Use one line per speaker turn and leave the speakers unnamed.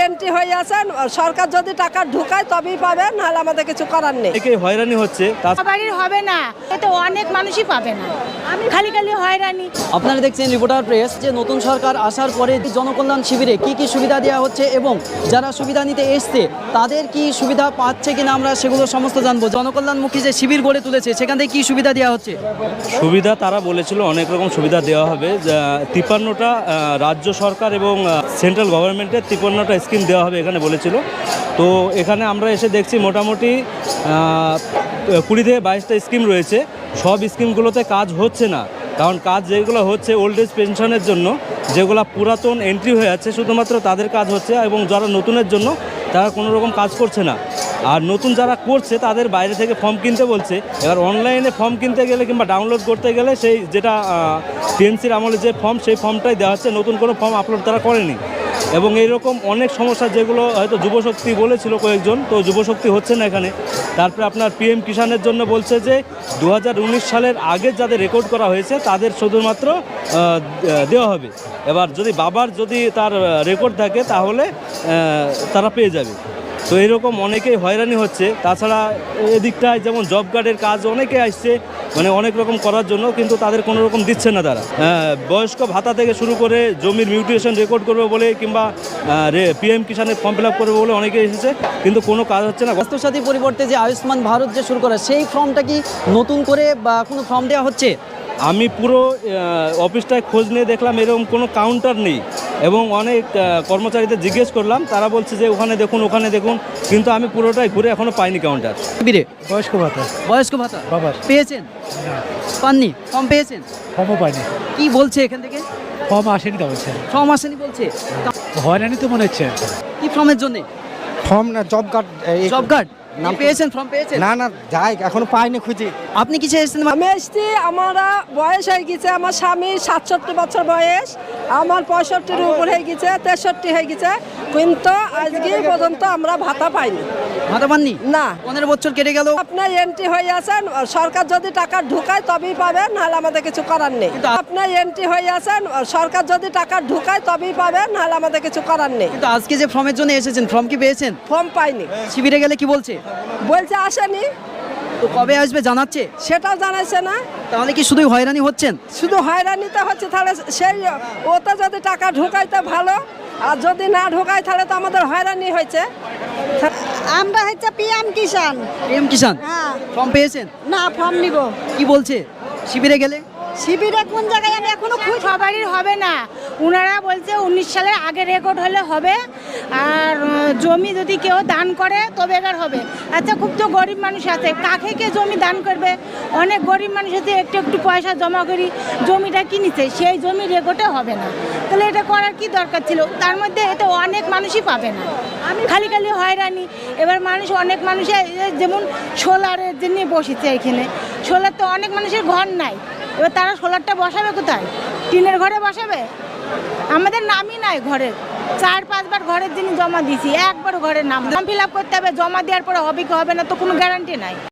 Entry হয়ে আছেন, সরকার যদি টাকা ঢুকায় তবেই পাবেন, নাহলে আমাদের কিছু করার নেই।
হয়রানি হচ্ছে,
বাড়ির হবে না, এতে অনেক মানুষই পাবে না, খালি খালি হয়রানি।
আপনারা দেখছেন রিপোর্টার প্রেস। যে নতুন সরকার আসার পরে জনকল্যাণ শিবিরে কি কি সুবিধা দেওয়া হচ্ছে এবং যারা সুবিধা নিতে এসছে তাদের কি সুবিধা পাচ্ছে কিনা আমরা সেগুলো সমস্ত জানবো। জনকল্যাণমুখী যে শিবির গড়ে তুলেছে সেখান থেকে কি সুবিধা দেওয়া হচ্ছে?
সুবিধা তারা বলেছিল অনেক রকম সুবিধা দেওয়া হবে। 53টা রাজ্য সরকার এবং সেন্ট্রাল গভর্নমেন্টের 53টা স্কিম দেওয়া হবে এখানে বলেছিল। তো এখানে আমরা এসে দেখছি মোটামুটি 20 থেকে 22টা স্কিম রয়েছে। সব স্কিমগুলোতে কাজ হচ্ছে না, কারণ কাজ যেগুলো হচ্ছে ওল্ড এজ পেনশনের জন্য, যেগুলো পুরাতন এন্ট্রি হয়ে আছে শুধুমাত্র তাদের কাজ হচ্ছে, এবং যারা নতুনের জন্য তারা কোনো রকম কাজ করছে না। আর নতুন যারা করছে তাদের বাইরে থেকে ফর্ম কিনতে বলছে। এবার অনলাইনে ফর্ম কিনতে গেলে কিংবা ডাউনলোড করতে গেলে সেই যেটা টিএমসির আমলে যে ফর্ম, সেই ফর্মটাই দেওয়া হচ্ছে, নতুন কোনো ফর্ম আপলোড তারা করেনি। এবং এইরকম অনেক সমস্যা যেগুলো হয়তো যুবশক্তি বলেছিল কয়েকজন, তো যুবশক্তি হচ্ছে না এখানে। তারপরে আপনার পিএম কিষাণের জন্য বলছে যে 2019 সালের আগে যাদের রেকর্ড করা হয়েছে তাদের শুধুমাত্র দেওয়া হবে। এবার যদি বাবার যদি তার রেকর্ড থাকে তাহলে তারা পেয়ে যাবে। তো এরকম অনেকেই হয়রানি হচ্ছে। তাছাড়া এদিকটায় যেমন জব কার্ডের কাজ অনেকে আসছে, মানে অনেক রকম করার জন্য, কিন্তু তাদের কোনো রকম দিচ্ছে না তারা। বয়স্ক ভাতা থেকে শুরু করে জমির মিউটেশন রেকর্ড করবে বলে কিংবা পিএম কিষাণের ফর্ম ফিল আপ করবে বলে অনেকে এসেছে, কিন্তু কোনো কাজ হচ্ছে না।
স্বাস্থ্যসাথী পরিবর্তে যে আয়ুষ্মান ভারত যে শুরু করা, সেই ফর্মটা কি নতুন করে বা কোনো ফর্ম দেওয়া হচ্ছে?
আমি পুরো অফিসটায় খোঁজ নিয়ে দেখলাম এরকম কোনো কাউন্টার নেই, এবং অনেক কর্মচারীদের জিজ্ঞেস করলাম, তারা বলছে যে ওখানে দেখুন ওখানে দেখুন, কিন্তু আমি পুরোটাই ঘুরে এখনও পাইনি কাউন্টার।
বয়স্ক ভাতা বাবা পেয়েছেন? পাননি? ফর্ম পেয়েছেন?
ফর্মও পাইনি।
কি বলছে এখান থেকে?
ফর্ম আসেনি তো বলছে।
ফর্ম আসেনি বলছে?
হয়রানি তো মনে হচ্ছে।
কি ফর্মের জন্য?
ফর্ম না, জব কার্ড।
জব কার্ড নাম পেয়েছেন? ফর্ম পেয়েছেন?
না না, যাই এখনো পাইনি, খুঁজি।
আপনি কিসে এসেছেন?
আমি এসছি, আমরা বয়স হয়ে গেছে, আমার স্বামী 67 বছর বয়স, আমার 65-র উপর হয়ে গেছে, 63 হয়ে গেছে, কিন্তু আজকে পর্যন্ত আমরা ভাতা পাইনি।
ভাতা পাননি?
না।
15 বছর কেটে গেল।
আপনার এন্ট্রি হয়ে আছেন, সরকার যদি টাকা ঢুকায় তবেই পাবেন, নাহলে আমাদের কিছু করার নেই। আপনার এন্ট্রি হয়ে আছেন, সরকার যদি টাকা ঢুকায় তবেই পাবেন, নাহলে আমাদের কিছু করার নেই।
কিন্তু আজকে যে ফর্মের জন্য এসেছেন, ফর্ম কি পেয়েছেন?
ফর্ম পাইনি।
শিবিরে গেলে কি বলছে?
বলছে আসেনি।
তো কবে আসবে জানাচ্ছে?
সেটাও জানাচ্ছে না।
তাহলে কি শুধুই হয়রানি হচ্ছেন?
শুধু হয়রানিতে হচ্ছে, তাহলে সেই ওতে যদি টাকা ঢুকাইতে ভালো, আর যদি না ঢুকায় তাহলে তো আমাদের হয়রানি হয়েছে।
আমরা হচ্ছে পিএম কিষাণ।
পিএম কিষাণ
হ্যাঁ।
ফর্ম পেয়েছেন?
না, ফর্ম নিব।
কি বলছে শিবিরে গেলে?
শিবিরে কোন জায়গায় আমি এখনো খুব সবারই হবে না। ওনারা বলছে 19 সালের আগে রেকর্ড হলে হবে, আর জমি যদি কেউ দান করে তবে এবার হবে। আচ্ছা, খুব তো গরিব মানুষ আছে, কাকে কে জমি দান করবে? অনেক গরিব মানুষ আছে, একটু একটু পয়সা জমা করি জমিটা কিনেছে, সেই জমি রেকর্ডে হবে না। তাহলে এটা করার কি দরকার ছিল? তার মধ্যে এটা অনেক মানুষই পাবে না, খালি খালি হয়রানি। এবার মানুষ, অনেক মানুষের যেমন সোলারের জন্য বসেছে এখানে, সোলার তো অনেক মানুষের ঘর নাই, এবার তারা সোলারটা বসাবে কোথায়? টিনের ঘরে বসাবে? আমাদের নামই নাই ঘরের, 4-5 বার ঘরের জন্য জমা দিয়েছি, একবারও ঘরের নাম ফিল আপ করতে হবে, জমা দেওয়ার পরে হবে কি হবে না তো কোনো গ্যারান্টি নাই।